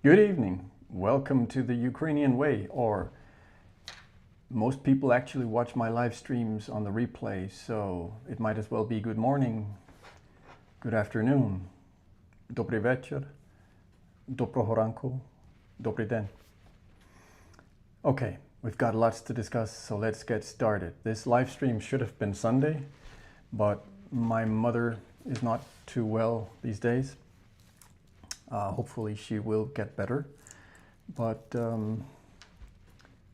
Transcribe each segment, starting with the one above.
Good evening. Welcome to the Ukrainian Way, or most people actually watch my live streams on the replay, so it might as well be good morning, good afternoon, dobry вечір, доброго ранку, добрий день. Okay, we've got lots to discuss, so let's get started. This live stream should have been Sunday, but my mother is not too well these days. Hopefully she will get better, but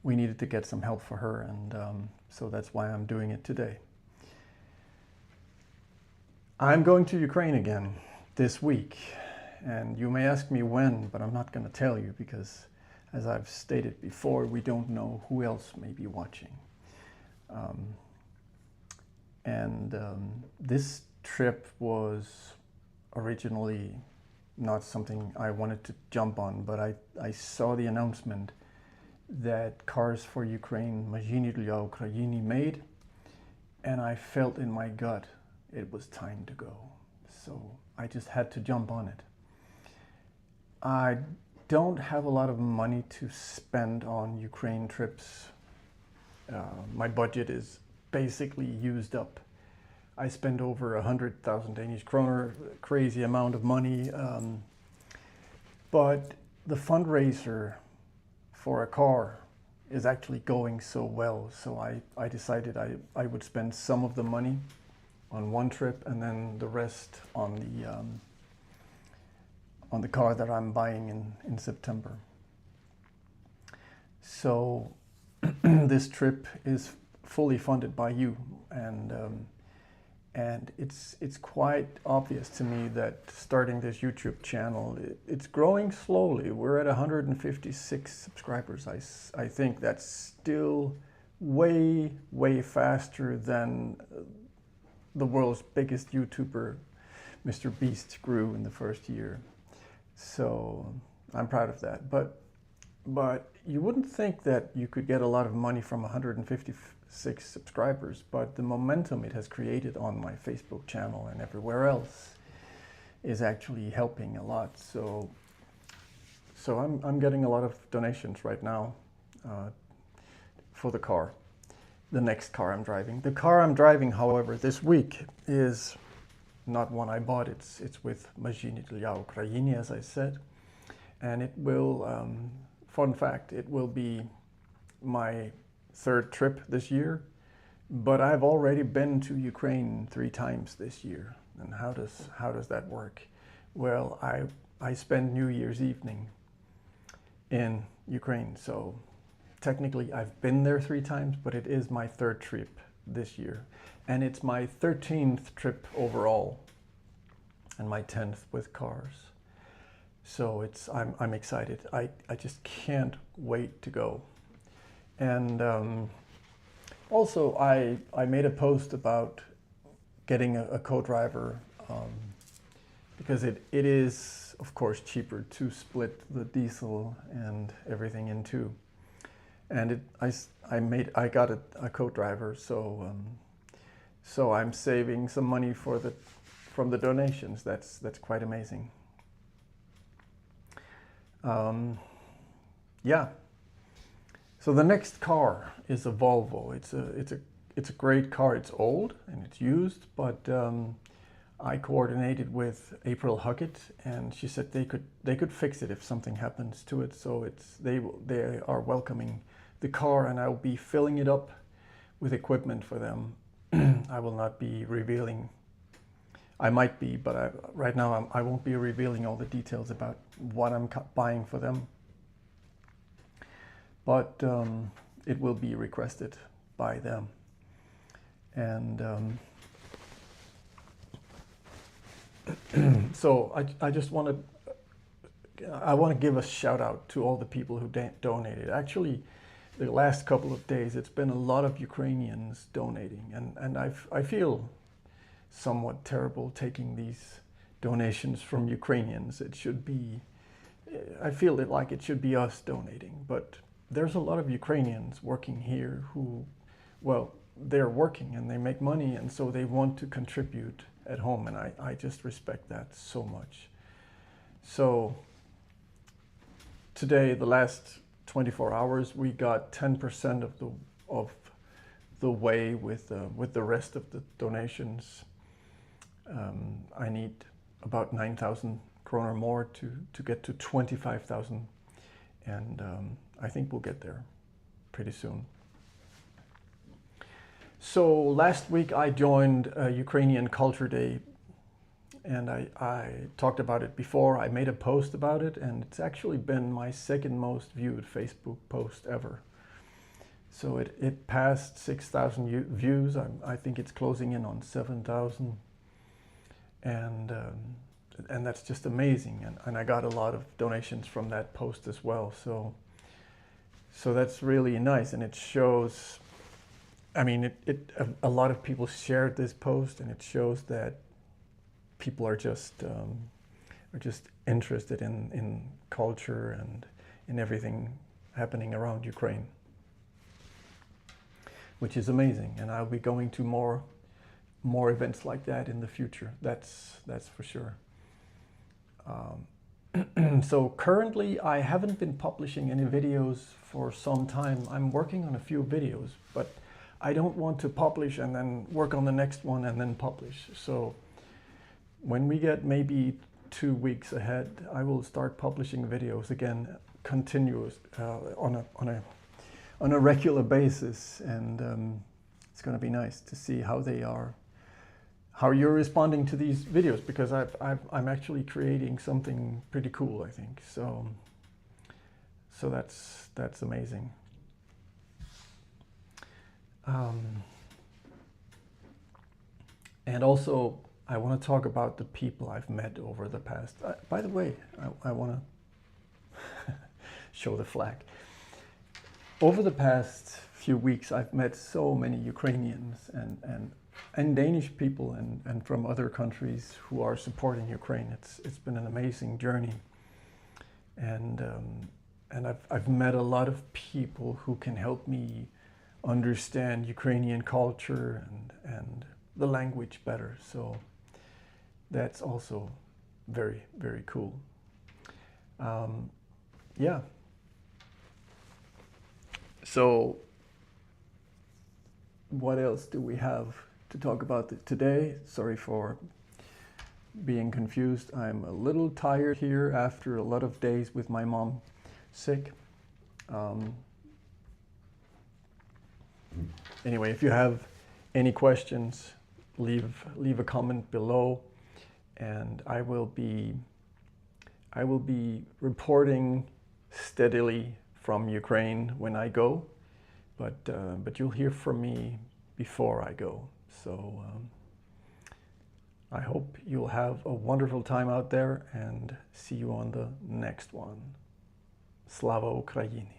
we needed to get some help for her, and so that's why I'm doing it today. I'm going to Ukraine again this week, and you may ask me when, but I'm not going to tell you because, as I've stated before, we don't know who else may be watching. This trip was originally not something I wanted to jump on, but I saw the announcement that Cars for Ukraine, Mazhini для України made, and I felt in my gut it was time to go. So I just had to jump on it. I don't have a lot of money to spend on Ukraine trips. My budget is basically used up. I spend over 100,000 Danish kroner, crazy amount of money. But the fundraiser for a car is actually going so well. So I decided I would spend some of the money on one trip and then the rest on the car that I'm buying in September. So this trip is fully funded by you, and it's quite obvious to me that starting this YouTube channel, it's growing slowly. We're at 156 subscribers. I think that's still way faster than the world's biggest YouTuber, Mr. Beast, grew in the first year. So I'm proud of that. But you wouldn't think that you could get a lot of money from 156 subscribers, but the momentum it has created on my Facebook channel and everywhere else is actually helping a lot. So I'm getting a lot of donations right now for the car, the next car I'm driving. The car I'm driving, however, this week is not one I bought. It's with Mazhini для України, as I said, and it will. Fun fact, it will be my third trip this year, but I've already been to Ukraine 3 times this year. And how does that work? Well, I spend New Year's evening in Ukraine, so technically I've been there 3 times, but it is my third trip this year, and it's my 13th trip overall and my 10th with cars. So I'm excited. I just can't wait to go. And also I made a post about getting a co-driver because it is of course cheaper to split the diesel and everything in two. And I got a co-driver, so I'm saving some money from the donations. That's quite amazing. Yeah. So the next car is a Volvo. It's a great car. It's old and it's used, but I coordinated with April Huckett, and she said they could fix it if something happens to it. So they are welcoming the car, and I'll be filling it up with equipment for them. I will not be revealing. I might be, but right now I won't be revealing all the details about what I'm buying for them. But it will be requested by them. And so I just want to give a shout out to all the people who donated. Actually, the last couple of days, it's been a lot of Ukrainians donating, and I feel somewhat terrible taking these donations from Ukrainians. It should be, I feel it like it should be us donating, but there's a lot of Ukrainians working here who, well, they're working and they make money, and so they want to contribute at home, and I just respect that so much. So today, the last 24 hours, we got 10% of the way with the rest of the donations. I need about 9,000 kroner more to get to 25,000, and I think we'll get there pretty soon. So last week I joined Ukrainian Culture Day, and I talked about it before. I made a post about it, and it's actually been my second most viewed Facebook post ever. So it passed 6,000 views. I think it's closing in on 7,000, and that's just amazing. And I got a lot of donations from that post as well. So that's really nice, and it shows. I mean, a lot of people shared this post, and it shows that people are just interested in culture and in everything happening around Ukraine, which is amazing. And I'll be going to more events like that in the future. That's for sure. So currently, I haven't been publishing any videos for some time. I'm working on a few videos, but I don't want to publish and then work on the next one and then publish. So when we get maybe 2 weeks ahead, I will start publishing videos again, continuous on a regular basis, and it's going to be nice to see how they are, how you're responding to these videos, because I'm actually creating something pretty cool, I think. So that's amazing. And also, I want to talk about the people I've met over the past. By the way, I want to show the flag. Over the past few weeks, I've met so many Ukrainians and Danish people and from other countries who are supporting Ukraine. It's been an amazing journey, and I've met a lot of people who can help me understand Ukrainian culture and the language better. So that's also very, very cool. Yeah. So what else do we have to talk about today? Sorry for being confused. I'm a little tired here after a lot of days with my mom sick. Anyway, if you have any questions, leave a comment below, and I will be reporting steadily from Ukraine when I go, but you'll hear from me before I go. So I hope you'll have a wonderful time out there, and see you on the next one. Slava Ukraini!